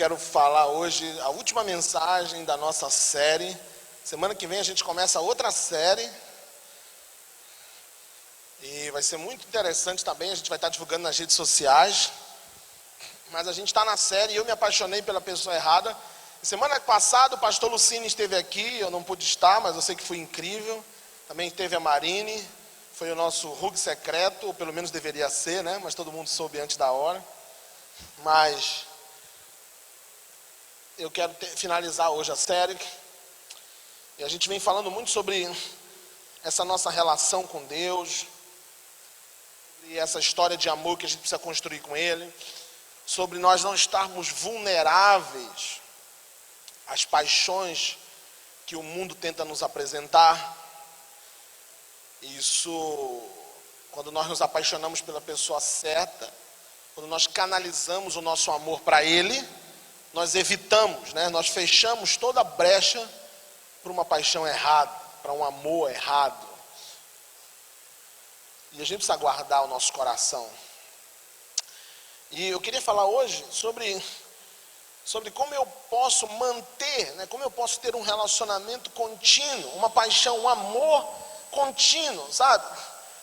quero falar hoje a última mensagem da nossa série. Semana que vem a gente começa outra série. E vai ser muito interessante também, a gente vai estar divulgando nas redes sociais. Mas a gente está na série e eu me apaixonei pela pessoa errada. Semana passada o pastor Lucini esteve aqui, eu não pude estar, mas eu sei que foi incrível. Também esteve a Marine, foi o nosso RUG secreto, ou pelo menos deveria ser, né? Mas todo mundo soube antes da hora. Mas eu quero finalizar hoje a série. E a gente vem falando muito sobre essa nossa relação com Deus, sobre essa história de amor que a gente precisa construir com Ele, sobre nós não estarmos vulneráveis às paixões que o mundo tenta nos apresentar. Isso, quando nós nos apaixonamos pela pessoa certa, quando nós canalizamos o nosso amor para Ele, nós evitamos, né? Nós fechamos toda a brecha para uma paixão errada, para um amor errado. E a gente precisa guardar o nosso coração. E eu queria falar hoje sobre como eu posso manter, né? Como eu posso ter um relacionamento contínuo, uma paixão, um amor contínuo, sabe?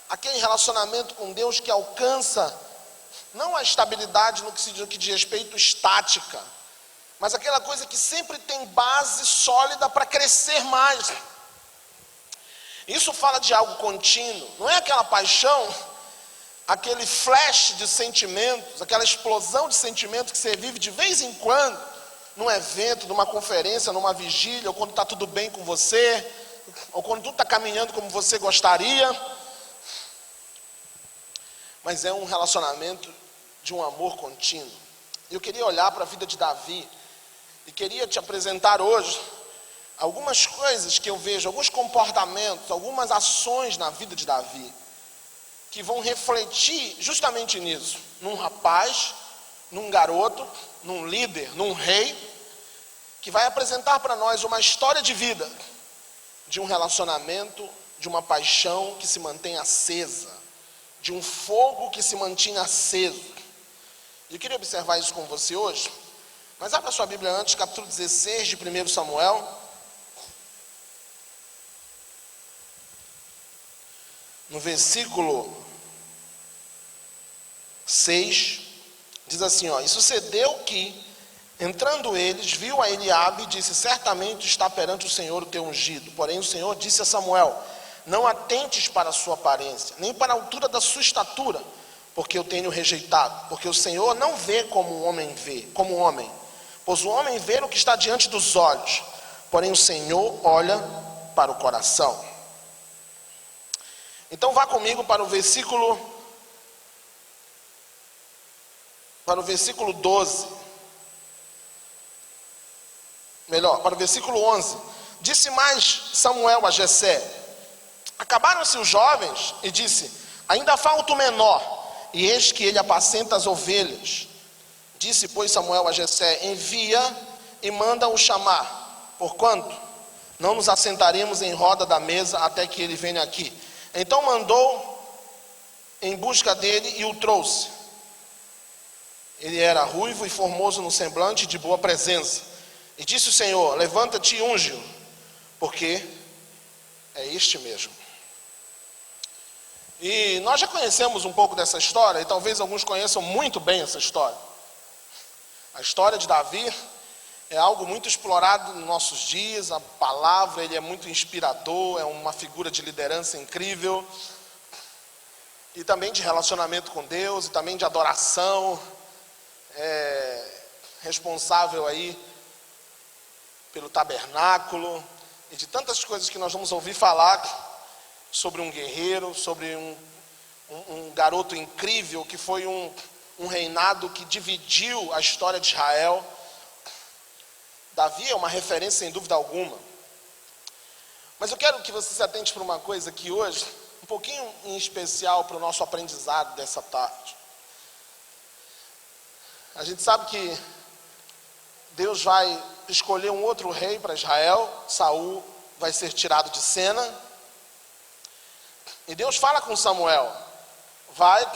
Aquele relacionamento com Deus que alcança não a estabilidade no que diz respeito estática, mas aquela coisa que sempre tem base sólida para crescer mais. Isso fala de algo contínuo, não é aquela paixão, aquele flash de sentimentos, aquela explosão de sentimentos que você vive de vez em quando, num evento, numa conferência, numa vigília, ou quando está tudo bem com você, ou quando tudo está caminhando como você gostaria. Mas é um relacionamento de um amor contínuo. Eu queria olhar para a vida de Davi e queria te apresentar hoje algumas coisas que eu vejo, alguns comportamentos, algumas ações na vida de Davi que vão refletir justamente nisso, num rapaz, num garoto, num líder, num rei, que vai apresentar para nós uma história de vida, de um relacionamento, de uma paixão que se mantém acesa, de um fogo que se mantinha aceso. Eu queria observar isso com você hoje, mas abra sua Bíblia antes, capítulo 16 de 1 Samuel. No versículo 6, diz assim, ó: E sucedeu que, entrando eles, viu a Eliabe e disse: Certamente está perante o Senhor o teu ungido. Porém o Senhor disse a Samuel: Não atentes para a sua aparência, nem para a altura da sua estatura, porque eu tenho rejeitado. Porque o Senhor não vê como o homem vê, como o homem. Pois o homem vê o que está diante dos olhos, porém o Senhor olha para o coração. Então vá comigo para o versículo 12. Melhor, para o versículo 11. Disse mais Samuel a Jessé: Acabaram-se os jovens, e disse: Ainda falta o menor, e eis que ele apacenta as ovelhas. Disse, pois, Samuel a Jessé: Envia e manda-o chamar, porquanto não nos assentaremos em roda da mesa até que ele venha aqui. Então mandou em busca dele e o trouxe. Ele era ruivo e formoso no semblante, de boa presença. E disse o Senhor: Levanta-te e unge-o, porque é este mesmo. E nós já conhecemos um pouco dessa história, e talvez alguns conheçam muito bem essa história. A história de Davi é algo muito explorado nos nossos dias. A palavra, ele é muito inspirador, é uma figura de liderança incrível, e também de relacionamento com Deus, e também de adoração. É responsável aí pelo tabernáculo, e de tantas coisas que nós vamos ouvir falar sobre um guerreiro, sobre um garoto incrível, que foi um reinado que dividiu a história de Israel. Davi é uma referência sem dúvida alguma. Mas eu quero que você se atente para uma coisa aqui hoje, um pouquinho em especial para o nosso aprendizado dessa tarde. A gente sabe que Deus vai escolher um outro rei para Israel. Saul vai ser tirado de cena. E Deus fala com Samuel: vai,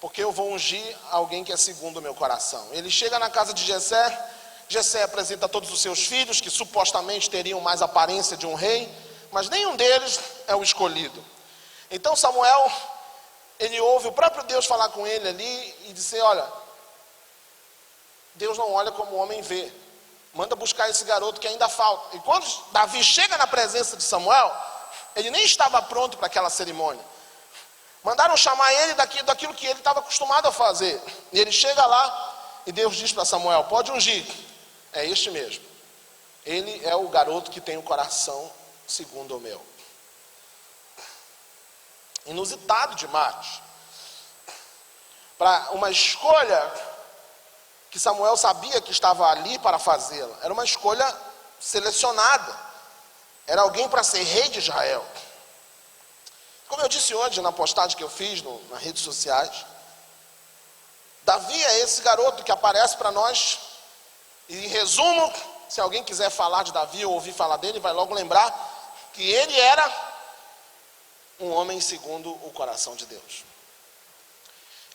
porque eu vou ungir alguém que é segundo o meu coração. Ele chega na casa de Jessé Jessé apresenta todos os seus filhos, que supostamente teriam mais aparência de um rei, mas nenhum deles é o escolhido. Então Samuel, ele ouve o próprio Deus falar com ele ali e dizer: olha, Deus não olha como o homem vê, manda buscar esse garoto que ainda falta. E quando Davi chega na presença de Samuel, ele nem estava pronto para aquela cerimônia. Mandaram chamar ele daquilo que ele estava acostumado a fazer. E ele chega lá e Deus diz para Samuel: pode ungir, é este mesmo. Ele é o garoto que tem o coração segundo o meu. Inusitado demais. Para uma escolha que Samuel sabia que estava ali para fazê-la. Era uma escolha selecionada. Era alguém para ser rei de Israel. Como eu disse hoje na postagem que eu fiz nas redes sociais, Davi é esse garoto que aparece para nós. E em resumo, se alguém quiser falar de Davi ou ouvir falar dele, vai logo lembrar que ele era um homem segundo o coração de Deus.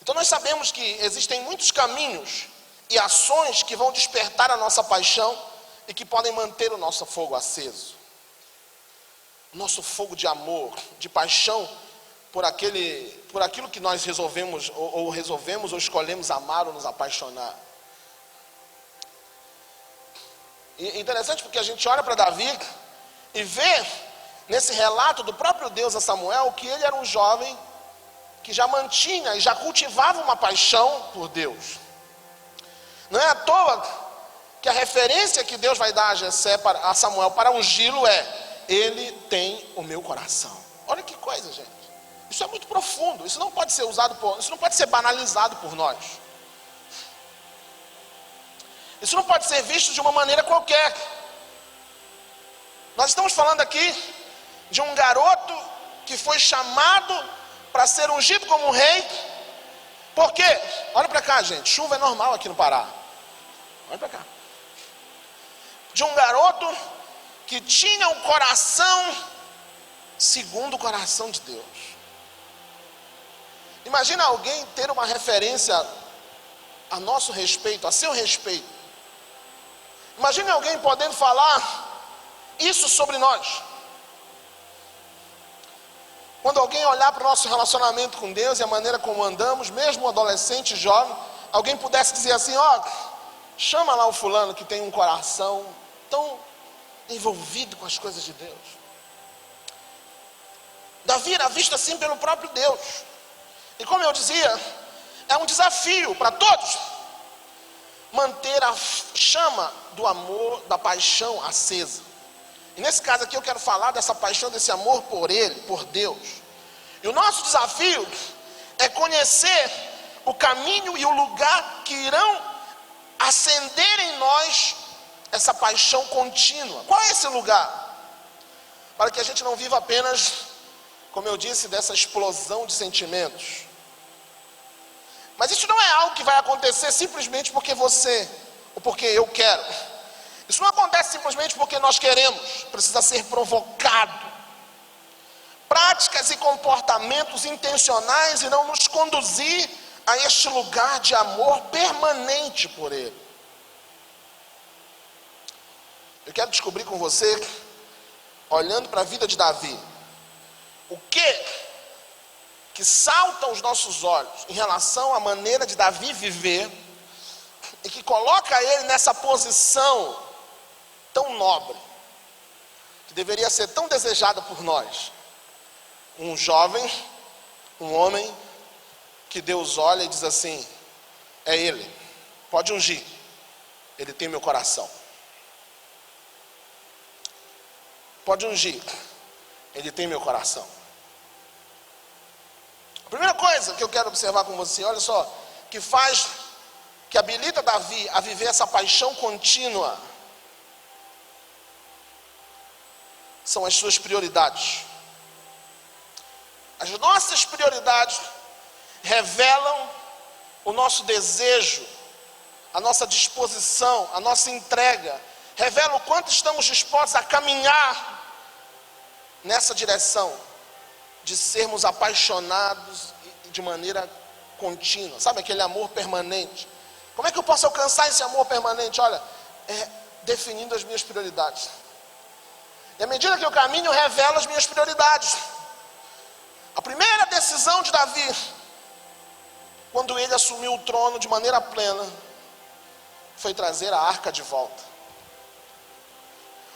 Então nós sabemos que existem muitos caminhos e ações que vão despertar a nossa paixão e que podem manter o nosso fogo aceso. O nosso fogo de amor, de paixão por aquilo que nós resolvemos ou escolhemos amar ou nos apaixonar. E é interessante porque a gente olha para Davi e vê nesse relato do próprio Deus a Samuel que ele era um jovem que já mantinha e já cultivava uma paixão por Deus. Não é à toa que a referência que Deus vai dar a Samuel para ungí-lo é: ele tem o meu coração. Olha que coisa, gente. Isso é muito profundo. Isso não pode ser isso não pode ser banalizado por nós. Isso não pode ser visto de uma maneira qualquer. Nós estamos falando aqui de um garoto que foi chamado para ser ungido como rei. Por quê? Olha para cá, gente. Chuva é normal aqui no Pará. Olha para cá. De um garoto que tinha um coração segundo o coração de Deus. Imagina alguém ter uma referência a nosso respeito, a seu respeito. Imagine alguém podendo falar isso sobre nós. Quando alguém olhar para o nosso relacionamento com Deus e a maneira como andamos, mesmo um adolescente, jovem, alguém pudesse dizer assim: ó, chama lá o fulano que tem um coração tão envolvido com as coisas de Deus. Davi era visto assim pelo próprio Deus. E como eu dizia, é um desafio para todos manter a chama do amor, da paixão acesa. E nesse caso aqui eu quero falar dessa paixão, desse amor por Ele, por Deus. E o nosso desafio é conhecer o caminho e o lugar que irão acender em nós essa paixão contínua. Qual é esse lugar? Para que a gente não viva apenas, como eu disse, dessa explosão de sentimentos. Mas isso não é algo que vai acontecer simplesmente porque você, ou porque eu quero. Isso não acontece simplesmente porque nós queremos. Precisa ser provocado. Práticas e comportamentos intencionais irão nos conduzir a este lugar de amor permanente por Ele. Eu quero descobrir com você, olhando para a vida de Davi, o que salta aos nossos olhos em relação à maneira de Davi viver e que coloca ele nessa posição tão nobre, que deveria ser tão desejada por nós. Um jovem, um homem que Deus olha e diz assim: é ele, pode ungir, ele tem meu coração. Pode ungir, ele tem meu coração. A primeira coisa que eu quero observar com você, olha só, que habilita Davi a viver essa paixão contínua, são as suas prioridades. As nossas prioridades revelam o nosso desejo, a nossa disposição, a nossa entrega, revelam o quanto estamos dispostos a caminhar nessa direção de sermos apaixonados de maneira contínua. Sabe aquele amor permanente? Como é que eu posso alcançar esse amor permanente? Olha, definindo as minhas prioridades. E à medida que eu caminho, eu revelo as minhas prioridades. A primeira decisão de Davi, quando ele assumiu o trono de maneira plena, foi trazer a arca de volta.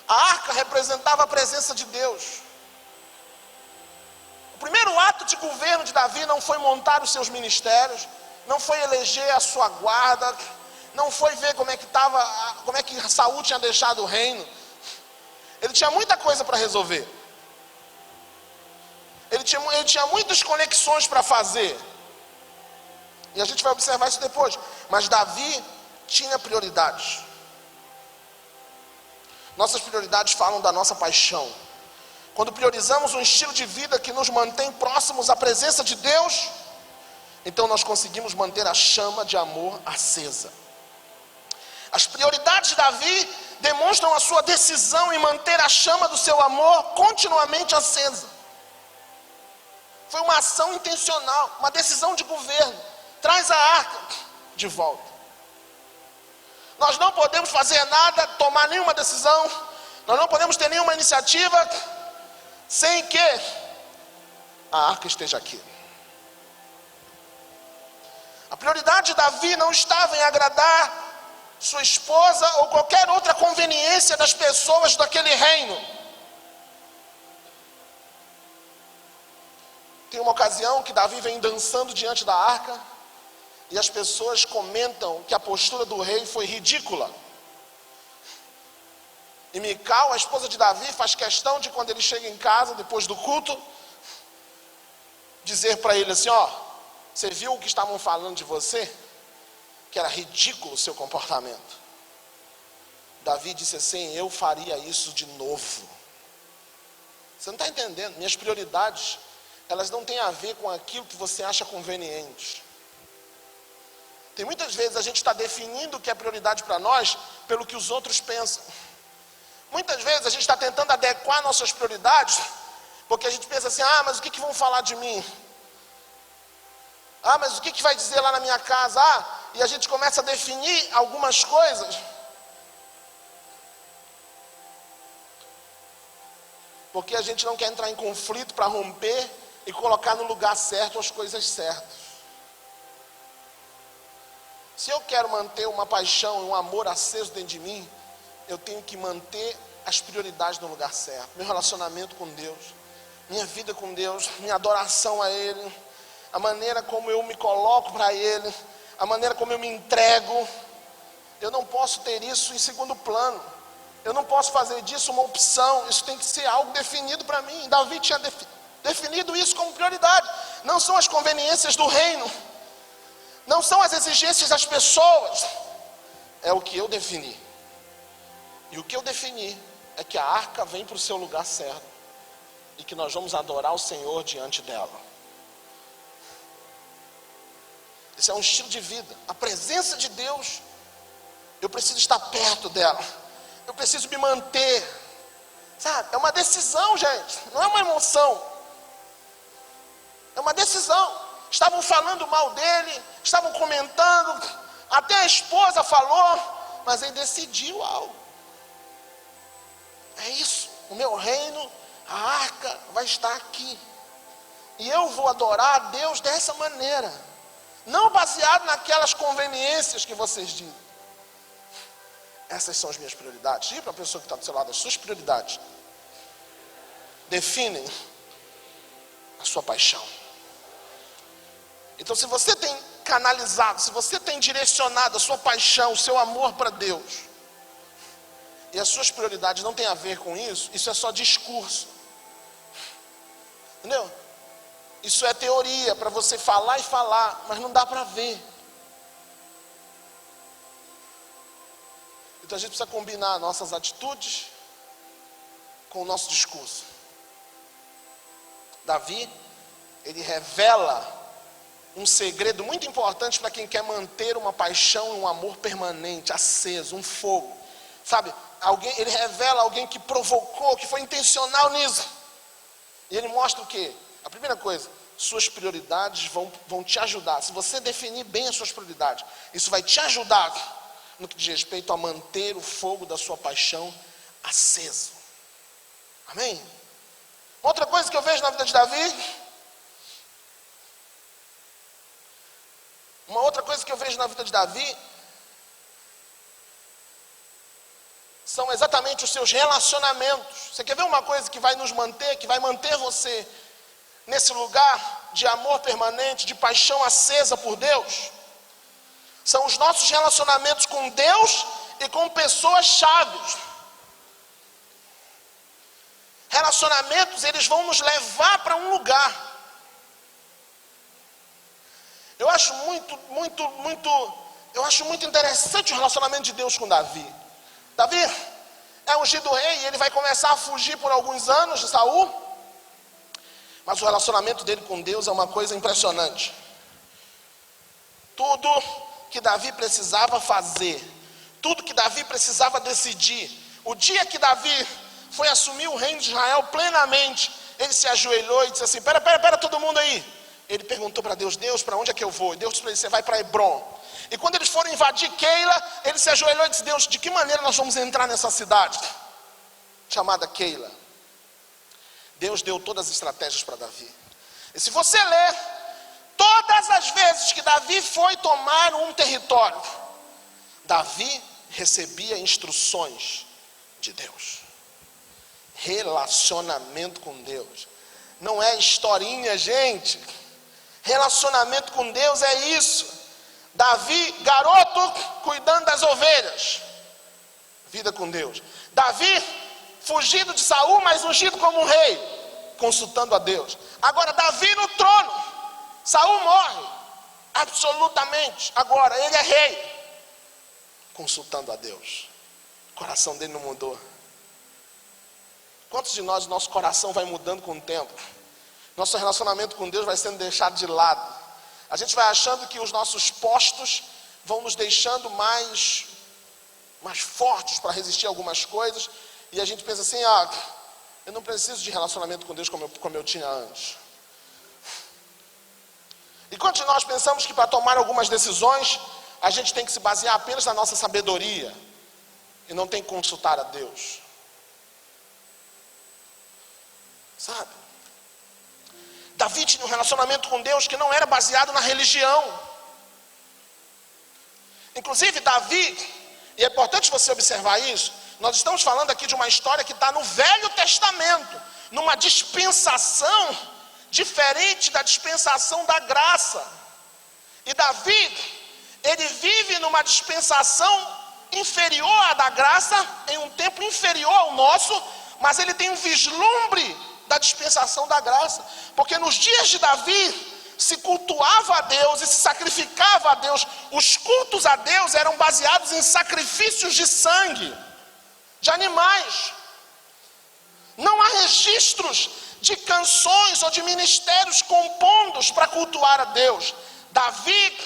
A arca representava a presença de Deus. O primeiro ato de governo de Davi não foi montar os seus ministérios, não foi eleger a sua guarda, não foi ver como é que Saul tinha deixado o reino. Ele tinha muita coisa para resolver. Ele tinha muitas conexões para fazer. E a gente vai observar isso depois. Mas Davi tinha prioridades. Nossas prioridades falam da nossa paixão. Quando priorizamos um estilo de vida que nos mantém próximos à presença de Deus, então nós conseguimos manter a chama de amor acesa. As prioridades de Davi demonstram a sua decisão em manter a chama do seu amor continuamente acesa. Foi uma ação intencional, uma decisão de governo. Traz a arca de volta. Nós não podemos fazer nada, tomar nenhuma decisão, nós não podemos ter nenhuma iniciativa sem que a arca esteja aqui. A prioridade de Davi não estava em agradar sua esposa ou qualquer outra conveniência das pessoas daquele reino. Tem uma ocasião que Davi vem dançando diante da arca e as pessoas comentam que a postura do rei foi ridícula. E Mical, a esposa de Davi, faz questão de, quando ele chega em casa depois do culto, dizer para ele assim: você viu o que estavam falando de você? Que era ridículo o seu comportamento. Davi disse assim: eu faria isso de novo. Você não está entendendo? Minhas prioridades, elas não têm a ver com aquilo que você acha conveniente. Tem muitas vezes a gente está definindo o que é prioridade para nós pelo que os outros pensam. Muitas vezes a gente está tentando adequar nossas prioridades porque a gente pensa assim: mas o que vão falar de mim? Mas o que vai dizer lá na minha casa? E a gente começa a definir algumas coisas porque a gente não quer entrar em conflito para romper e colocar no lugar certo as coisas certas. Se eu quero manter uma paixão, um amor aceso dentro de mim, eu tenho que manter as prioridades no lugar certo. Meu relacionamento com Deus, minha vida com Deus, minha adoração a Ele, a maneira como eu me coloco para Ele, a maneira como eu me entrego. Eu não posso ter isso em segundo plano. Eu não posso fazer disso uma opção. Isso tem que ser algo definido para mim. Davi tinha definido isso como prioridade. Não são as conveniências do reino, não são as exigências das pessoas, é o que eu defini. E o que eu defini é que a arca vem para o seu lugar certo e que nós vamos adorar o Senhor diante dela. Esse é um estilo de vida. A presença de Deus, eu preciso estar perto dela, eu preciso me manter, sabe? É uma decisão, gente, não é uma emoção, é uma decisão. Estavam falando mal dele, estavam comentando, até a esposa falou, mas ele decidiu algo. É isso, o meu reino, a arca vai estar aqui, e eu vou adorar a Deus dessa maneira, não baseado naquelas conveniências que vocês dizem. Essas são as minhas prioridades. Diga para a pessoa que está do seu lado: as suas prioridades definem a sua paixão. Então, se você tem canalizado, se você tem direcionado a sua paixão, o seu amor para Deus, e as suas prioridades não têm a ver com isso, isso é só discurso. Entendeu? Isso é teoria para você falar e falar, mas não dá para ver. Então a gente precisa combinar nossas atitudes com o nosso discurso. Davi, ele revela um segredo muito importante para quem quer manter uma paixão, um amor permanente, aceso, um fogo. Sabe, ele revela alguém que provocou, que foi intencional nisso. E ele mostra o quê? A primeira coisa: suas prioridades vão te ajudar. Se você definir bem as suas prioridades, isso vai te ajudar no que diz respeito a manter o fogo da sua paixão aceso. Amém? Outra coisa que eu vejo na vida de Davi, são exatamente os seus relacionamentos. Você quer ver uma coisa que vai nos manter, que vai manter você nesse lugar de amor permanente, de paixão acesa por Deus? São os nossos relacionamentos com Deus e com pessoas chaves. Relacionamentos, eles vão nos levar para um lugar. Eu acho muito interessante o relacionamento de Deus com Davi. Davi é ungido rei e ele vai começar a fugir por alguns anos de Saul. Mas o relacionamento dele com Deus é uma coisa impressionante. Tudo que Davi precisava fazer, tudo que Davi precisava decidir, o dia que Davi foi assumir o reino de Israel plenamente, ele se ajoelhou e disse assim: pera todo mundo aí. Ele perguntou para Deus: Deus, para onde é que eu vou? E Deus disse para ele: você vai para Hebrom. E quando eles foram invadir Keila, ele se ajoelhou e disse: Deus, de que maneira nós vamos entrar nessa cidade chamada Keila? Deus deu todas as estratégias para Davi. E se você ler, todas as vezes que Davi foi tomar um território, Davi recebia instruções de Deus. Relacionamento com Deus não é historinha, gente. Relacionamento com Deus é isso. Davi, garoto, cuidando das ovelhas, vida com Deus. Davi, fugido de Saul, mas ungido como rei, consultando a Deus. Agora Davi no trono, Saul morre, absolutamente. Agora ele é rei, consultando a Deus. O coração dele não mudou. Quantos de nós, nosso coração vai mudando com o tempo? Nosso relacionamento com Deus vai sendo deixado de lado. A gente vai achando que os nossos postos vão nos deixando mais fortes para resistir a algumas coisas. E a gente pensa assim: eu não preciso de relacionamento com Deus como eu tinha antes. E quantos de nós pensamos que para tomar algumas decisões, a gente tem que se basear apenas na nossa sabedoria e não tem que consultar a Deus? Sabe? Davi tinha um relacionamento com Deus que não era baseado na religião. Inclusive Davi, e é importante você observar isso, nós estamos falando aqui de uma história que está no Velho Testamento, numa dispensação diferente da dispensação da graça. E Davi, ele vive numa dispensação inferior à da graça, em um tempo inferior ao nosso, mas ele tem um vislumbre da dispensação da graça, porque nos dias de Davi se cultuava a Deus e se sacrificava a Deus. Os cultos a Deus eram baseados em sacrifícios de sangue, de animais. Não há registros de canções ou de ministérios compostos para cultuar a Deus. Davi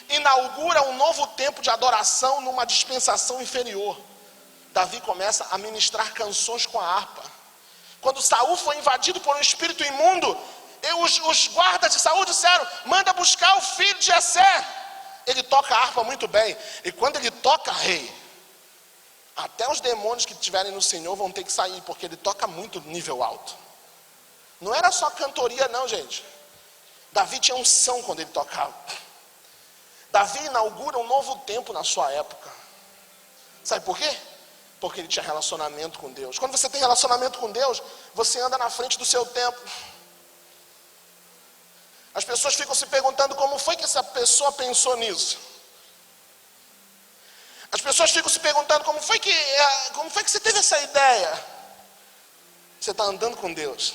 inaugura um novo tempo de adoração numa dispensação inferior. Davi começa a ministrar canções com a harpa. Quando Saul foi invadido por um espírito imundo, os guardas de Saul disseram: manda buscar o filho de Jessé. Ele toca a harpa muito bem. E quando ele toca, rei, até os demônios que estiverem no Senhor vão ter que sair, porque ele toca muito nível alto. Não era só cantoria não, gente. Davi tinha unção quando ele tocava. Davi inaugura um novo tempo na sua época. Sabe por quê? Porque ele tinha relacionamento com Deus. Quando você tem relacionamento com Deus, você anda na frente do seu tempo. As pessoas ficam se perguntando: como foi que essa pessoa pensou nisso? As pessoas ficam se perguntando: como foi que você teve essa ideia? Você está andando com Deus.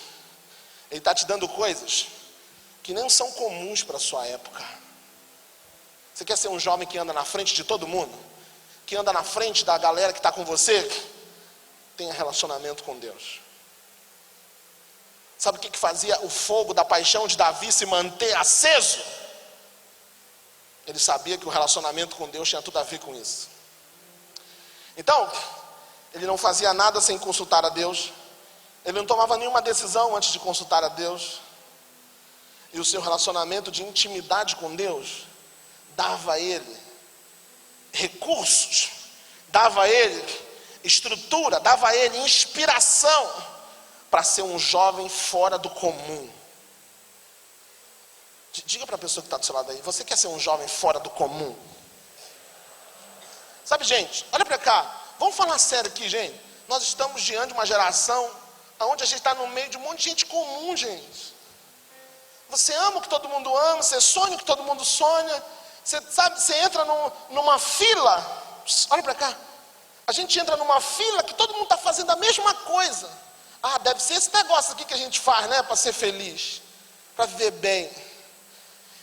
Ele está te dando coisas que não são comuns para a sua época. Você quer ser um jovem que anda na frente de todo mundo? Que anda na frente da galera que está com você? Tenha relacionamento com Deus. Sabe o que fazia o fogo da paixão de Davi se manter aceso? Ele sabia que o relacionamento com Deus tinha tudo a ver com isso. Então, ele não fazia nada sem consultar a Deus. Ele não tomava nenhuma decisão antes de consultar a Deus. E o seu relacionamento de intimidade com Deus dava a ele recursos, dava a ele estrutura, dava a ele inspiração para ser um jovem fora do comum. Diga para a pessoa que está do seu lado aí, você quer ser um jovem fora do comum? Sabe, gente, olha para cá, vamos falar sério aqui, gente. Nós estamos diante de uma geração onde a gente está no meio de um monte de gente comum, gente. Você ama o que todo mundo ama, você sonha o que todo mundo sonha. Você sabe, você entra numa fila, olha para cá. A gente entra numa fila que todo mundo está fazendo a mesma coisa. Ah, deve ser esse negócio aqui que a gente faz, né? Para ser feliz, para viver bem.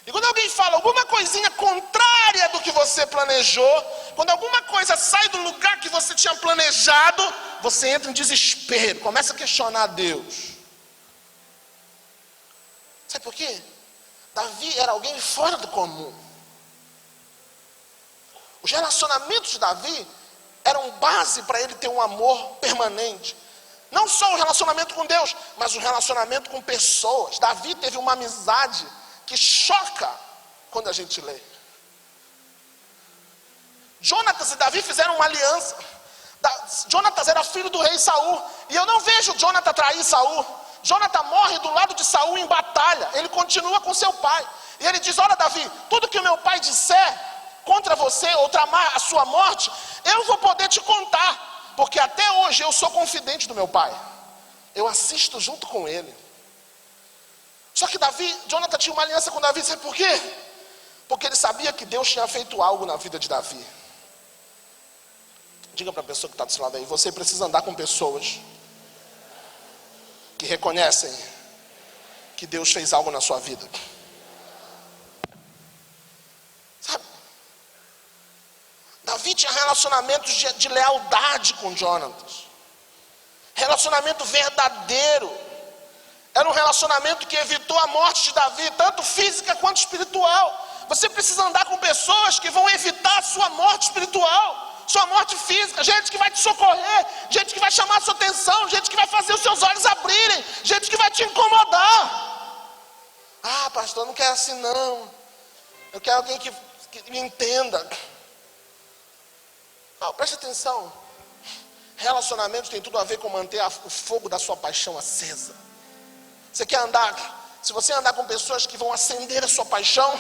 E quando alguém fala alguma coisinha contrária do que você planejou, quando alguma coisa sai do lugar que você tinha planejado, você entra em desespero, começa a questionar Deus. Sabe por quê? Davi era alguém fora do comum. Os relacionamentos de Davi eram base para ele ter um amor permanente. Não só o relacionamento com Deus, mas o relacionamento com pessoas. Davi teve uma amizade que choca quando a gente lê. Jonatas e Davi fizeram uma aliança. Jonatas era filho do rei Saul. E eu não vejo Jonatas trair Saul. Jonatas morre do lado de Saul em batalha. Ele continua com seu pai. E ele diz, olha Davi, tudo que o meu pai disser contra você ou tramar a sua morte, eu vou poder te contar. Porque até hoje eu sou confidente do meu pai. Eu assisto junto com ele. Só que Jonatas tinha uma aliança com Davi, sabe por quê? Porque ele sabia que Deus tinha feito algo na vida de Davi. Diga para a pessoa que está do seu lado aí, você precisa andar com pessoas que reconhecem que Deus fez algo na sua vida. Sabe? Davi tinha relacionamentos de lealdade com Jonatas. Relacionamento verdadeiro. Era um relacionamento que evitou a morte de Davi, tanto física quanto espiritual. Você precisa andar com pessoas que vão evitar a sua morte espiritual, sua morte física, gente que vai te socorrer, gente que vai chamar a sua atenção, gente que vai fazer os seus olhos abrirem, gente que vai te incomodar. Ah, pastor, eu não quero assim não. Eu quero alguém que me entenda. Não, preste atenção. Relacionamentos tem tudo a ver com manter o fogo da sua paixão acesa. Você quer andar, se você andar com pessoas que vão acender a sua paixão,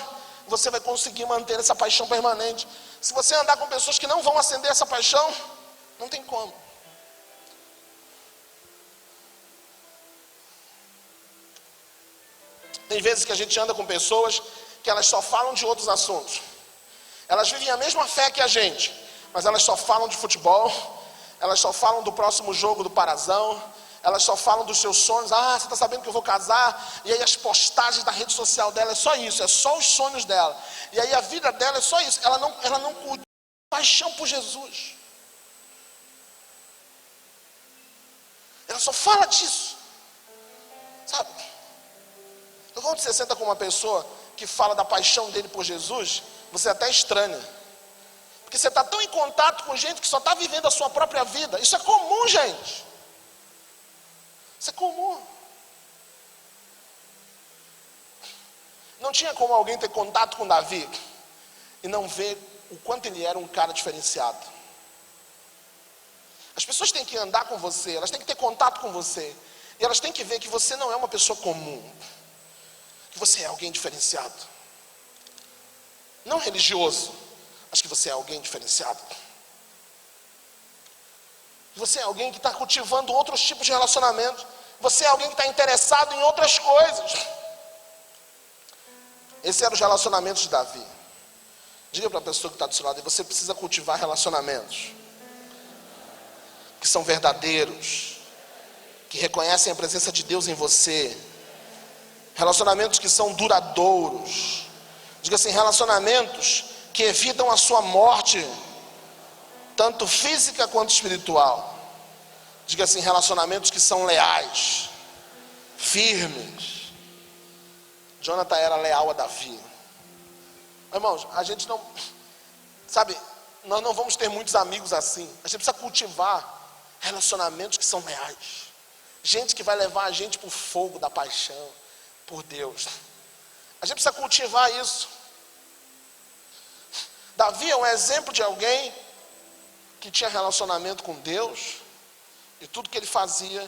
você vai conseguir manter essa paixão permanente. Se você andar com pessoas que não vão acender essa paixão, não tem como. Tem vezes que a gente anda com pessoas que elas só falam de outros assuntos. Elas vivem a mesma fé que a gente, mas elas só falam de futebol, elas só falam do próximo jogo do Parazão, elas só falam dos seus sonhos. Ah, você está sabendo que eu vou casar? E aí as postagens da rede social dela é só isso, é só os sonhos dela. E aí a vida dela é só isso. Ela não cultiva paixão por Jesus. Ela só fala disso. Sabe? Então quando você senta com uma pessoa que fala da paixão dele por Jesus, você até estranha. Porque você está tão em contato com gente que só está vivendo a sua própria vida. Isso é comum, gente. Isso é comum. Não tinha como alguém ter contato com Davi e não ver o quanto ele era um cara diferenciado. As pessoas têm que andar com você, elas têm que ter contato com você. E elas têm que ver que você não é uma pessoa comum. Que você é alguém diferenciado. Não religioso, mas que você é alguém diferenciado. Você é alguém que está cultivando outros tipos de relacionamento. Você é alguém que está interessado em outras coisas. Esses eram os relacionamentos de Davi. Diga para a pessoa que está do seu lado, você precisa cultivar relacionamentos que são verdadeiros, que reconhecem a presença de Deus em você. Relacionamentos que são duradouros. Diga assim, relacionamentos que evitam a sua morte, tanto física quanto espiritual. Diga assim, relacionamentos que são leais, firmes. Jonatas era leal a Davi. Irmãos, a gente não, sabe, nós não vamos ter muitos amigos assim. A gente precisa cultivar relacionamentos que são leais. Gente que vai levar a gente para o fogo da paixão por Deus. A gente precisa cultivar isso. Davi é um exemplo de alguém que tinha relacionamento com Deus, e tudo que ele fazia,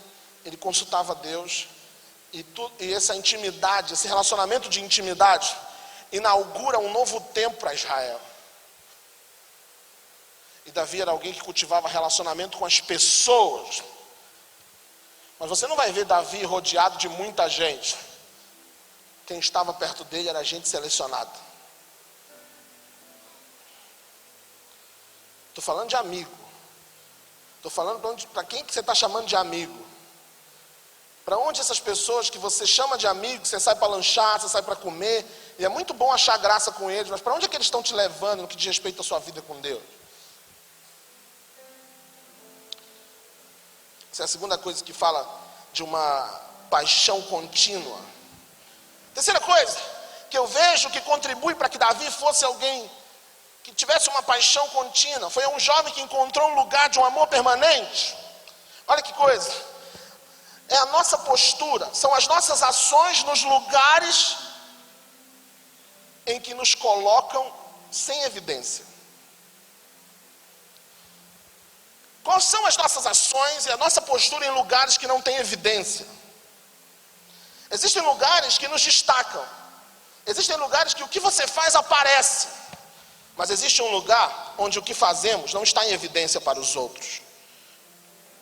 ele consultava Deus, e essa intimidade, esse relacionamento de intimidade, inaugura um novo tempo para Israel. E Davi era alguém que cultivava relacionamento com as pessoas. Mas você não vai ver Davi rodeado de muita gente. Quem estava perto dele era gente selecionada. Estou falando de amigo. Estou falando para quem que você está chamando de amigo. Para onde essas pessoas que você chama de amigo, você sai para lanchar, você sai para comer, e é muito bom achar graça com eles, mas para onde é que eles estão te levando no que diz respeito à sua vida com Deus? Essa é a segunda coisa que fala de uma paixão contínua. Terceira coisa que eu vejo que contribui para que Davi fosse alguém que tivesse uma paixão contínua, foi um jovem que encontrou um lugar de um amor permanente. Olha que coisa. É a nossa postura, são as nossas ações nos lugares em que nos colocam sem evidência. Quais são as nossas ações e a nossa postura em lugares que não têm evidência? Existem lugares que nos destacam. Existem lugares que o que você faz aparece. Mas existe um lugar onde o que fazemos não está em evidência para os outros.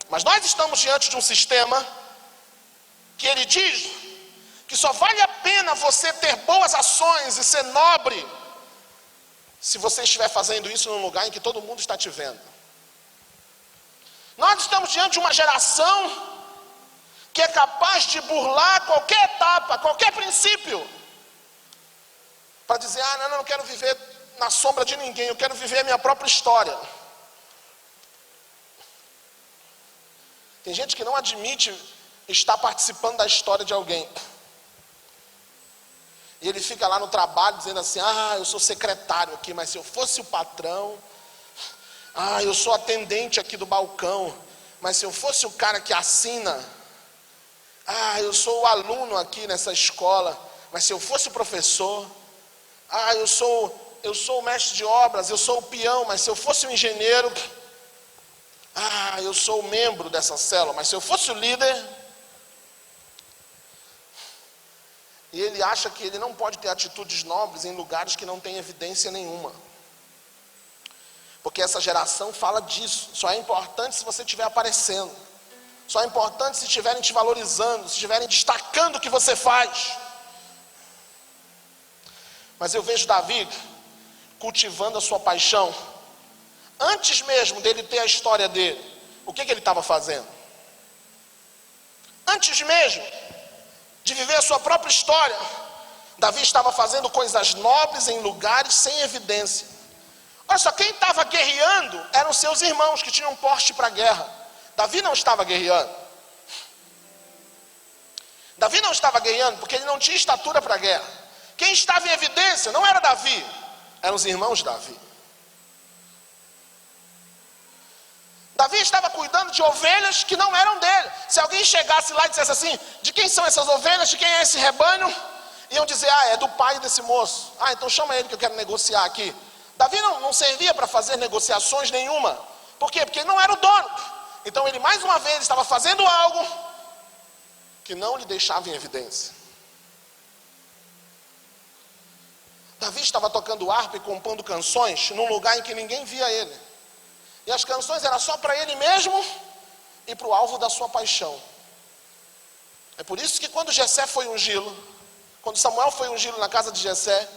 Mas nós estamos diante de um sistema que ele diz que só vale a pena você ter boas ações e ser nobre se você estiver fazendo isso num lugar em que todo mundo está te vendo. Nós estamos diante de uma geração que é capaz de burlar qualquer etapa, qualquer princípio, para dizer, não quero viver na sombra de ninguém, eu quero viver a minha própria história. Tem gente que não admite estar participando da história de alguém. E ele fica lá no trabalho dizendo assim, eu sou secretário aqui, mas se eu fosse o patrão, eu sou atendente aqui do balcão, mas se eu fosse o cara que assina, eu sou o aluno aqui nessa escola, mas se eu fosse o professor, eu sou o mestre de obras, eu sou o peão, mas se eu fosse o engenheiro, eu sou o membro dessa célula, mas se eu fosse o líder. E ele acha que ele não pode ter atitudes nobres em lugares que não tem evidência nenhuma. Porque essa geração fala disso. Só é importante se você estiver aparecendo. Só é importante se estiverem te valorizando, se estiverem destacando o que você faz. Mas eu vejo Davi cultivando a sua paixão. Antes mesmo dele ter a história dele, o que ele estava fazendo? Antes mesmo de viver a sua própria história, Davi estava fazendo coisas nobres em lugares sem evidência. Olha só, quem estava guerreando eram seus irmãos que tinham porte para a guerra. Davi não estava guerreando. Davi não estava guerreando porque ele não tinha estatura para a guerra. Quem estava em evidência não era Davi, eram os irmãos de Davi. Davi estava cuidando de ovelhas que não eram dele. Se alguém chegasse lá e dissesse assim, de quem são essas ovelhas, de quem é esse rebanho? Iam dizer, é do pai desse moço. Então chama ele que eu quero negociar aqui. Davi não servia para fazer negociações nenhuma. Por quê? Porque ele não era o dono. Então ele mais uma vez estava fazendo algo que não lhe deixava em evidência. Davi estava tocando harpa e compondo canções num lugar em que ninguém via ele. E as canções eram só para ele mesmo e para o alvo da sua paixão. É por isso que quando Jessé foi ungí-lo, quando Samuel foi ungí-lo na casa de Jessé,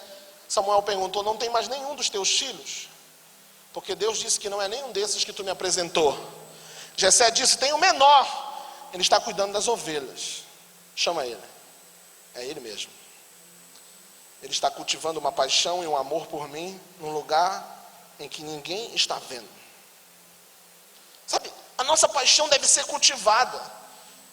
Samuel perguntou, não tem mais nenhum dos teus filhos? Porque Deus disse que não é nenhum desses que tu me apresentou. Jessé disse, tem o menor, ele está cuidando das ovelhas. Chama ele, é ele mesmo. Ele está cultivando uma paixão e um amor por mim, num lugar em que ninguém está vendo. Sabe, a nossa paixão deve ser cultivada.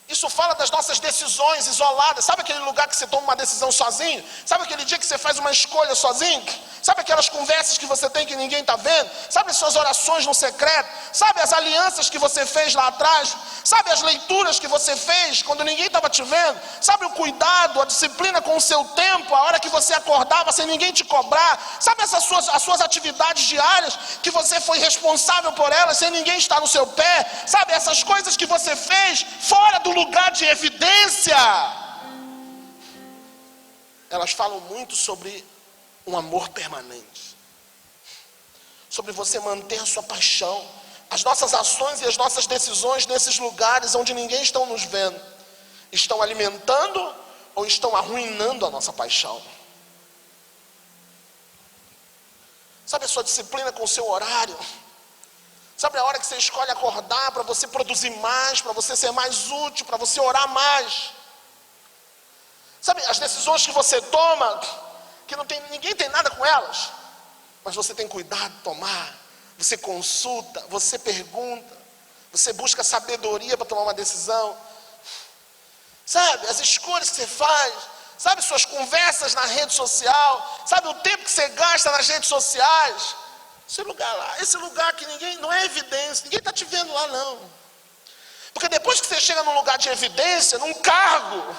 Isso fala das nossas decisões isoladas. Sabe aquele lugar que você toma uma decisão sozinho? Sabe aquele dia que você faz uma escolha sozinho? Sabe aquelas conversas que você tem que ninguém está vendo? Sabe as suas orações no secreto? Sabe as alianças que você fez lá atrás? Sabe as leituras que você fez quando ninguém estava te vendo? Sabe o cuidado, a disciplina com o seu tempo, a hora que você acordava sem ninguém te cobrar? Sabe as suas atividades diárias que você foi responsável por elas sem ninguém estar no seu pé? Sabe essas coisas que você fez fora do lugar de evidência? Elas falam muito sobre um amor permanente, sobre você manter a sua paixão. As nossas ações e as nossas decisões nesses lugares onde ninguém está nos vendo, estão alimentando ou estão arruinando a nossa paixão? Sabe a sua disciplina com o seu horário? Sabe a hora que você escolhe acordar para você produzir mais, para você ser mais útil, para você orar mais? Sabe as decisões que você toma, que ninguém tem nada com elas, mas você tem cuidado de tomar, você consulta, você pergunta, você busca sabedoria para tomar uma decisão. Sabe, as escolhas que você faz, sabe suas conversas na rede social, sabe o tempo que você gasta nas redes sociais. Esse lugar que ninguém, não é evidência, ninguém está te vendo lá não. Porque depois que você chega num lugar de evidência, num cargo,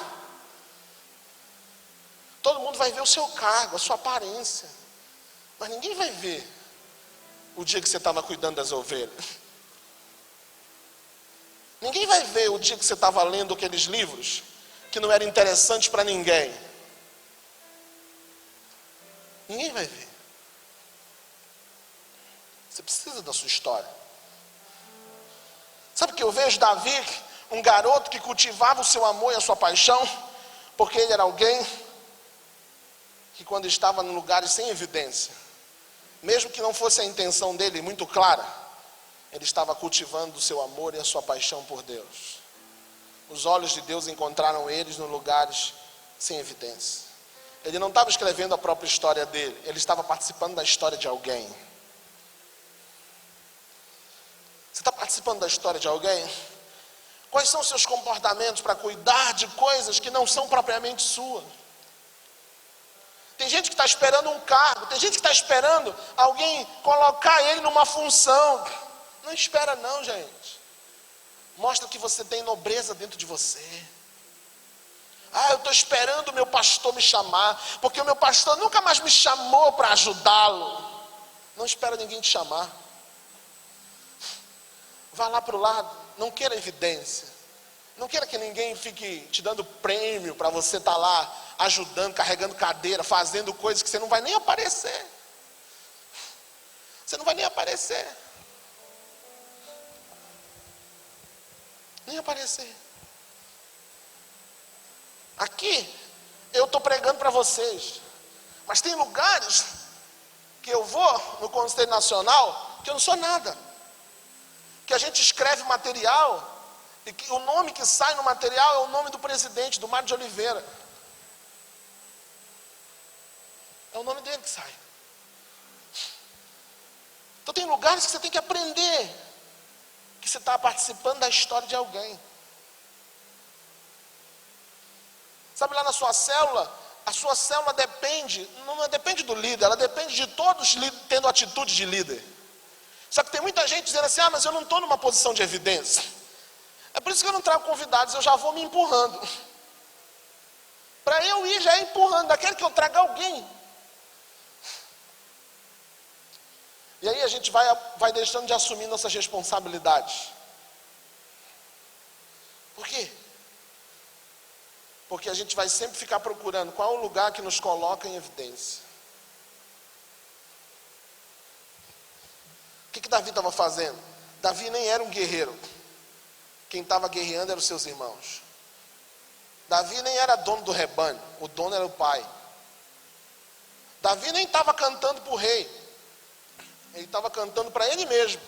todo mundo vai ver o seu cargo, a sua aparência, mas ninguém vai ver o dia que você estava cuidando das ovelhas. Ninguém vai ver o dia que você estava lendo aqueles livros que não eram interessantes para ninguém. Ninguém vai ver. Você precisa da sua história. Sabe o que eu vejo? Davi, um garoto que cultivava o seu amor e a sua paixão, porque ele era alguém que quando estava em lugares sem evidência, mesmo que não fosse a intenção dele muito clara, ele estava cultivando o seu amor e a sua paixão por Deus. Os olhos de Deus encontraram eles em lugares sem evidência. Ele não estava escrevendo a própria história dele, ele estava participando da história de alguém. Você está participando da história de alguém? Quais são os seus comportamentos para cuidar de coisas que não são propriamente suas? Tem gente que está esperando um cargo, tem gente que está esperando alguém colocar ele numa função. Não espera não, gente. Mostra que você tem nobreza dentro de você. Eu estou esperando o meu pastor me chamar, porque o meu pastor nunca mais me chamou para ajudá-lo. Não espera ninguém te chamar. Vá lá para o lado, não queira evidência. Não queira que ninguém fique te dando prêmio para você estar lá ajudando, carregando cadeira, fazendo coisas que você não vai nem aparecer. Você não vai nem aparecer. Nem aparecer. Aqui, eu estou pregando para vocês. Mas tem lugares que eu vou, no Conselho Nacional, que eu não sou nada. Que a gente escreve material, e que o nome que sai no material é o nome do presidente, do Mário de Oliveira. É o nome dele que sai. Então tem lugares que você tem que aprender que você está participando da história de alguém. Sabe, lá na sua célula, a sua célula depende, não depende do líder, ela depende de todos tendo atitude de líder. Só que tem muita gente dizendo assim, mas eu não estou numa posição de evidência. É por isso que eu não trago convidados, eu já vou me empurrando. Para eu ir já é empurrando, daquele que eu traga alguém. E aí a gente vai deixando de assumir nossas responsabilidades. Por quê? Porque a gente vai sempre ficar procurando qual é o lugar que nos coloca em evidência. O que Davi estava fazendo? Davi nem era um guerreiro. Quem estava guerreando eram os seus irmãos. Davi nem era dono do rebanho, o dono era o pai. Davi nem estava cantando para o rei. Ele estava cantando para ele mesmo.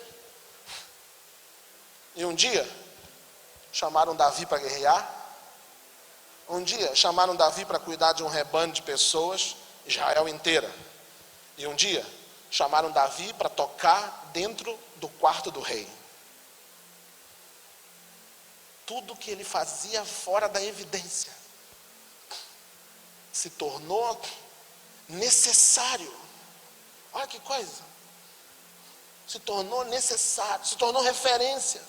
E um dia, chamaram Davi para guerrear. Um dia, chamaram Davi para cuidar de um rebanho de pessoas, Israel inteira. E um dia, chamaram Davi para tocar dentro do quarto do rei. tudo que ele fazia fora da evidência se tornou necessário. Olha que coisa. Se tornou necessário, se tornou referência.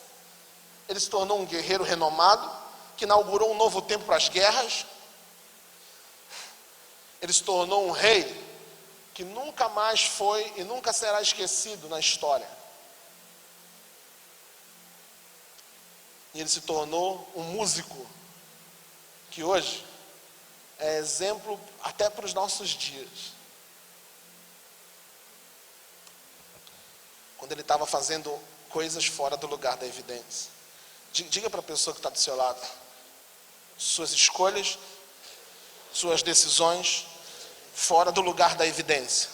Ele se tornou um guerreiro renomado, que inaugurou um novo tempo para as guerras. Ele se tornou um rei que nunca mais foi e nunca será esquecido na história. E ele se tornou um músico que hoje é exemplo até para os nossos dias. Quando ele estava fazendo coisas fora do lugar da evidência. Diga para a pessoa que está do seu lado: suas escolhas, suas decisões fora do lugar da evidência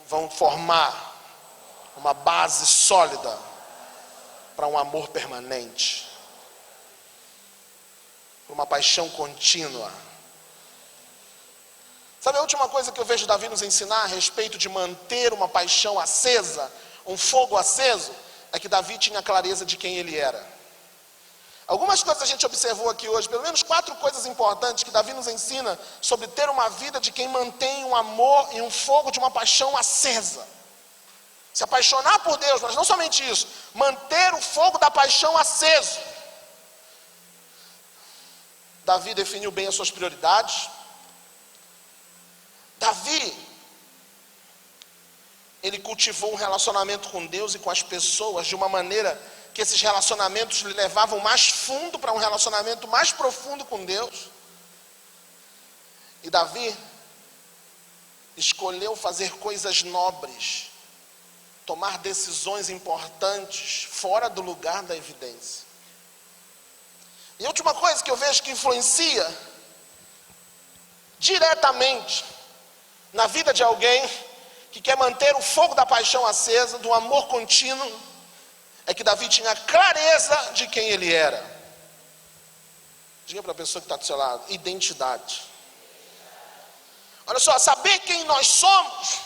vão formar uma base sólida para um amor permanente, para uma paixão contínua. Sabe a última coisa que eu vejo Davi nos ensinar a respeito de manter uma paixão acesa, um fogo aceso? É que Davi tinha clareza de quem ele era. Algumas coisas a gente observou aqui hoje, pelo menos 4 coisas importantes que Davi nos ensina sobre ter uma vida de quem mantém um amor e um fogo de uma paixão acesa. Se apaixonar por Deus, mas não somente isso, manter o fogo da paixão aceso. Davi definiu bem as suas prioridades. Davi, ele cultivou um relacionamento com Deus e com as pessoas de uma maneira que esses relacionamentos lhe levavam mais fundo, para um relacionamento mais profundo com Deus. E Davi escolheu fazer coisas nobres, tomar decisões importantes fora do lugar da evidência. E a última coisa que eu vejo que influencia diretamente na vida de alguém que quer manter o fogo da paixão acesa, do amor contínuo, é que Davi tinha clareza de quem ele era. Diga para a pessoa que está do seu lado: identidade. Olha só, saber quem nós somos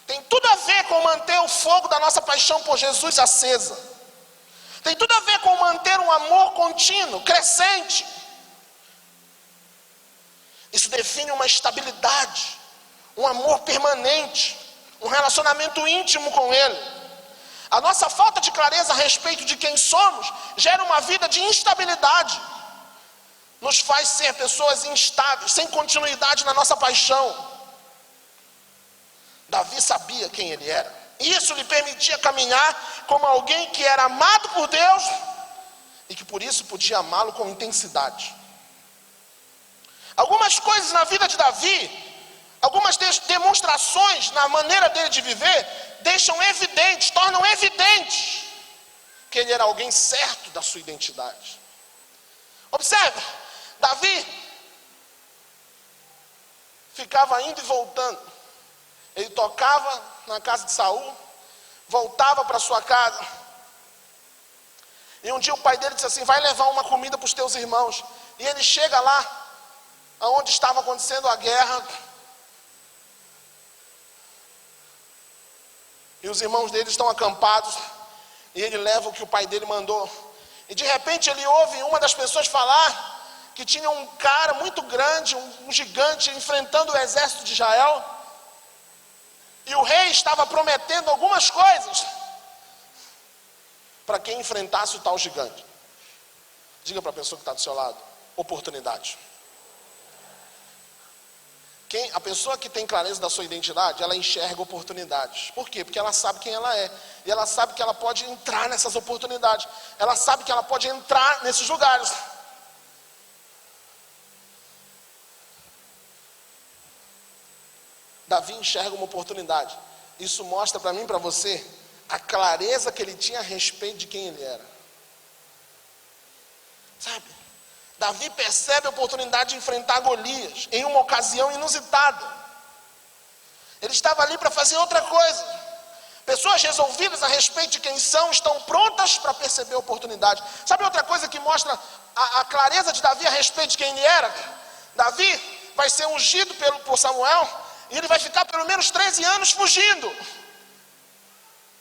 tem tudo a ver com manter o fogo da nossa paixão por Jesus acesa. Tem tudo a ver com manter um amor contínuo, crescente. Isso define uma estabilidade, um amor permanente, um relacionamento íntimo com Ele. A nossa falta de clareza a respeito de quem somos gera uma vida de instabilidade. Nos faz ser pessoas instáveis, sem continuidade na nossa paixão. Davi sabia quem ele era. E isso lhe permitia caminhar como alguém que era amado por Deus e que por isso podia amá-lo com intensidade. Algumas coisas na vida de Davi, algumas demonstrações na maneira dele de viver, deixam evidentes, tornam evidente que ele era alguém certo da sua identidade. Observe, Davi ficava indo e voltando. Ele tocava na casa de Saul, voltava para sua casa. E um dia o pai dele disse assim: vai levar uma comida para os teus irmãos. E ele chega lá, onde estava acontecendo a guerra. E os irmãos dele estão acampados. E ele leva o que o pai dele mandou. E de repente ele ouve uma das pessoas falar que tinha um cara muito grande, um gigante, enfrentando o exército de Israel. E o rei estava prometendo algumas coisas para quem enfrentasse o tal gigante. Diga para a pessoa que está do seu lado: oportunidade. A pessoa que tem clareza da sua identidade, ela enxerga oportunidades. Por quê? Porque ela sabe quem ela é. E ela sabe que ela pode entrar nessas oportunidades. Ela sabe que ela pode entrar nesses lugares. Davi enxerga uma oportunidade. Isso mostra para mim e para você a clareza que ele tinha a respeito de quem ele era. Sabe? Davi percebe a oportunidade de enfrentar Golias em uma ocasião inusitada. Ele estava ali para fazer outra coisa. Pessoas resolvidas a respeito de quem são estão prontas para perceber a oportunidade. Sabe outra coisa que mostra a clareza de Davi a respeito de quem ele era? Davi vai ser ungido por Samuel e ele vai ficar pelo menos 13 anos fugindo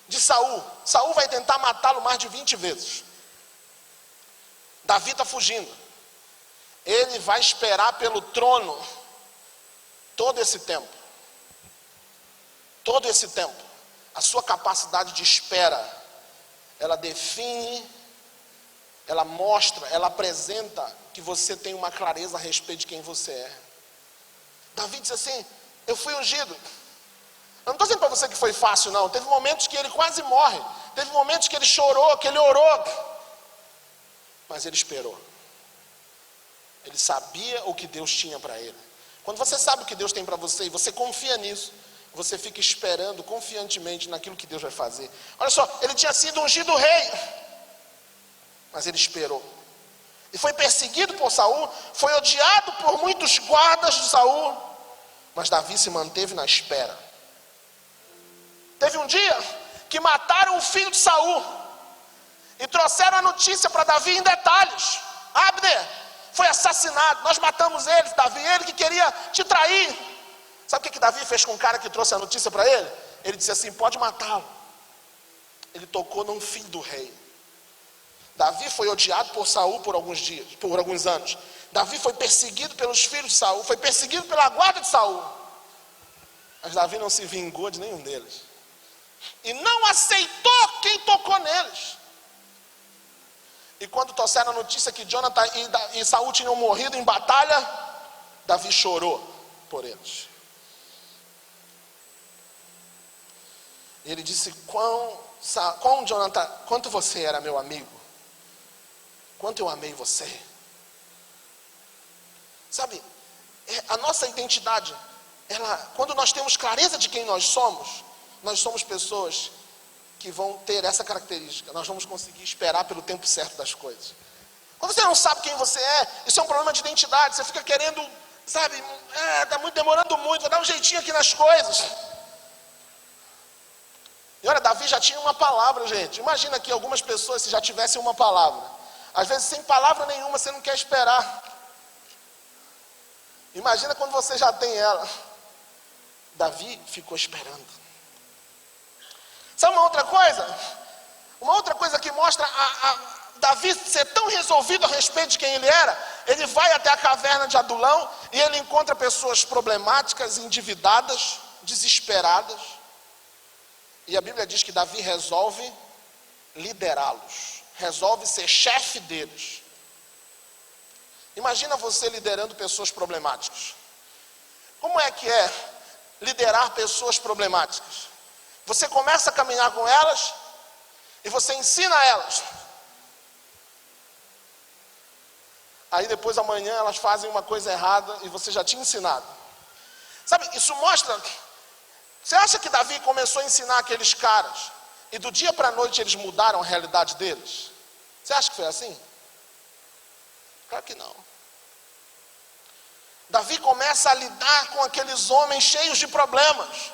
de Saul. Saul vai tentar matá-lo mais de 20 vezes. Davi está fugindo. Ele vai esperar pelo trono todo esse tempo. Todo esse tempo. A sua capacidade de espera, ela define, ela mostra, ela apresenta que você tem uma clareza a respeito de quem você é. Davi disse assim: eu fui ungido. Eu não estou dizendo para você que foi fácil, não. Teve momentos que ele quase morre. Teve momentos que ele chorou, que ele orou. Mas ele esperou. Ele sabia o que Deus tinha para ele. Quando você sabe o que Deus tem para você e você confia nisso, você fica esperando confiantemente naquilo que Deus vai fazer. Olha só, ele tinha sido ungido rei, mas ele esperou. E foi perseguido por Saul, foi odiado por muitos guardas de Saul, mas Davi se manteve na espera. Teve um dia que mataram o filho de Saul e trouxeram a notícia para Davi em detalhes: Abner foi assassinado, nós matamos ele, Davi, ele que queria te trair. Sabe o que Davi fez com o cara que trouxe a notícia para ele? Ele disse assim: pode matá-lo. Ele tocou num filho do rei. Davi foi odiado por Saul por alguns anos. Davi foi perseguido pelos filhos de Saul, foi perseguido pela guarda de Saul. Mas Davi não se vingou de nenhum deles. E não aceitou quem tocou neles. E quando trouxeram a notícia que Jonathan e Saul tinham morrido em batalha, Davi chorou por eles. E ele disse: Jonathan, quanto você era meu amigo, quanto eu amei você. Sabe, a nossa identidade, quando nós temos clareza de quem nós somos pessoas que vão ter essa característica. Nós vamos conseguir esperar pelo tempo certo das coisas. Quando você não sabe quem você é, isso é um problema de identidade. Você fica querendo, sabe, está demorando muito, vou dar um jeitinho aqui nas coisas. E olha, Davi já tinha uma palavra, gente. Imagina que algumas pessoas, se já tivessem uma palavra, às vezes sem palavra nenhuma, você não quer esperar. Imagina quando você já tem ela. Davi ficou esperando. Sabe uma outra coisa? Uma outra coisa que mostra Davi ser tão resolvido a respeito de quem ele era. Ele vai até a caverna de Adulão e ele encontra pessoas problemáticas, endividadas, desesperadas. E a Bíblia diz que Davi resolve liderá-los, resolve ser chefe deles. Imagina você liderando pessoas problemáticas. Como é que é liderar pessoas problemáticas? Você começa a caminhar com elas e você ensina elas. Aí depois amanhã elas fazem uma coisa errada e você já tinha ensinado. Sabe, isso mostra... Você acha que Davi começou a ensinar aqueles caras e do dia para a noite eles mudaram a realidade deles? Você acha que foi assim? Claro que não. Davi começa a lidar com aqueles homens cheios de problemas.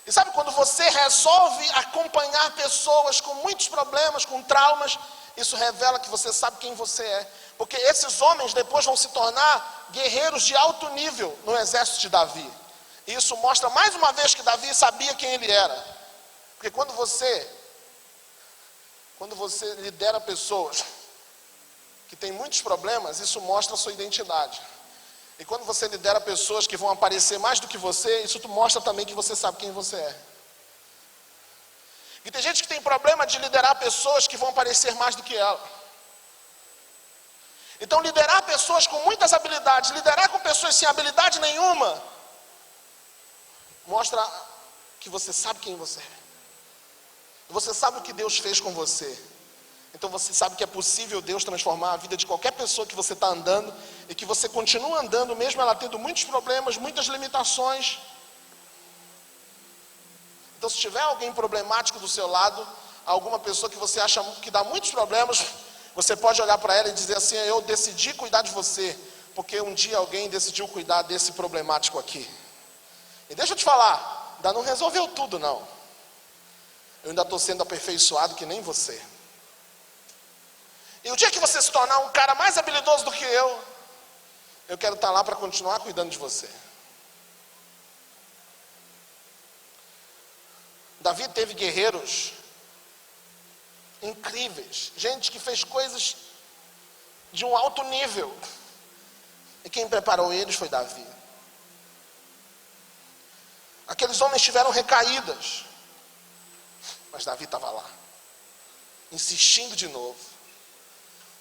E sabe, quando você resolve acompanhar pessoas com muitos problemas, com traumas, isso revela que você sabe quem você é. Porque esses homens depois vão se tornar guerreiros de alto nível no exército de Davi. E isso mostra mais uma vez que Davi sabia quem ele era. Porque quando você lidera pessoas que têm muitos problemas, isso mostra a sua identidade. E quando você lidera pessoas que vão aparecer mais do que você, isso mostra também que você sabe quem você é. E tem gente que tem problema de liderar pessoas que vão aparecer mais do que ela. Então liderar pessoas com muitas habilidades, liderar com pessoas sem habilidade nenhuma, mostra que você sabe quem você é. Você sabe o que Deus fez com você. Então você sabe que é possível Deus transformar a vida de qualquer pessoa que você está andando e que você continua andando, mesmo ela tendo muitos problemas, muitas limitações. Então se tiver alguém problemático do seu lado, alguma pessoa que você acha que dá muitos problemas, você pode olhar para ela e dizer assim: eu decidi cuidar de você, porque um dia alguém decidiu cuidar desse problemático aqui. E deixa eu te falar, ainda não resolveu tudo não. Eu ainda estou sendo aperfeiçoado que nem você. E o dia que você se tornar um cara mais habilidoso do que eu quero estar lá para continuar cuidando de você. Davi teve guerreiros incríveis, gente que fez coisas de um alto nível. E quem preparou eles foi Davi. Aqueles homens tiveram recaídas, mas Davi estava lá, insistindo de novo.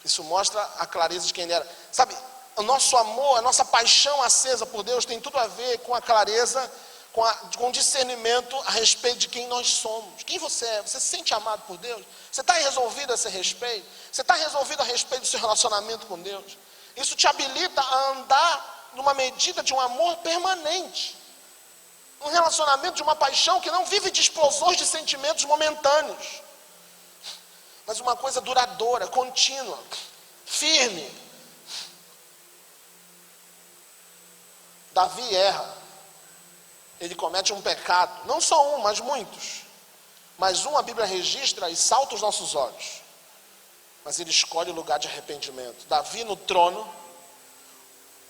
Isso mostra a clareza de quem ele era. Sabe, o nosso amor, a nossa paixão acesa por Deus tem tudo a ver com a clareza, com o discernimento a respeito de quem nós somos. Quem você é? Você se sente amado por Deus? Você está resolvido a esse respeito? Você está resolvido a respeito do seu relacionamento com Deus? Isso te habilita a andar numa medida de um amor permanente. Um relacionamento de uma paixão que não vive de explosões de sentimentos momentâneos, mas uma coisa duradoura, contínua, firme. Davi erra. Ele comete um pecado, não só um, mas muitos. Mas um a Bíblia registra e salta os nossos olhos. Mas ele escolhe o lugar de arrependimento. Davi no trono,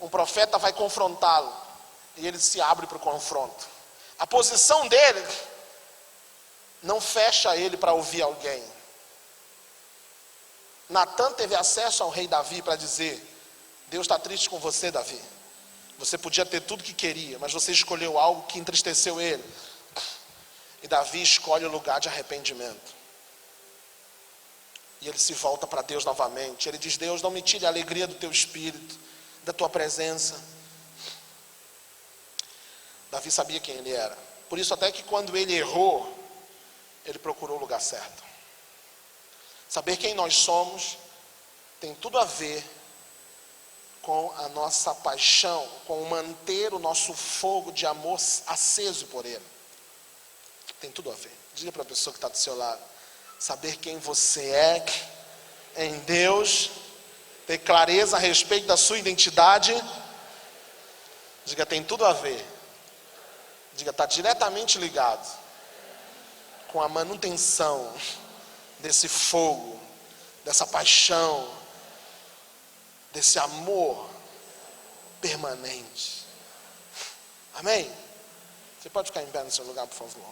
um profeta vai confrontá-lo, e ele se abre para o confronto. A posição dele não fecha ele para ouvir alguém. Natan teve acesso ao rei Davi para dizer: Deus está triste com você, Davi. Você podia ter tudo que queria, mas você escolheu algo que entristeceu ele. E Davi escolhe o lugar de arrependimento. E ele se volta para Deus novamente. Ele diz: Deus, não me tire a alegria do teu espírito, da tua presença. Davi sabia quem ele era. Por isso até que quando ele errou, ele procurou o lugar certo. Saber quem nós somos tem tudo a ver com a nossa paixão, com manter o nosso fogo de amor aceso por Ele. Tem tudo a ver. Diga para a pessoa que está do seu lado: saber quem você é em Deus, ter clareza a respeito da sua identidade. Diga: tem tudo a ver. Diga: está diretamente ligado com a manutenção desse fogo, dessa paixão, desse amor permanente. Amém? Você pode ficar em pé no seu lugar, por favor?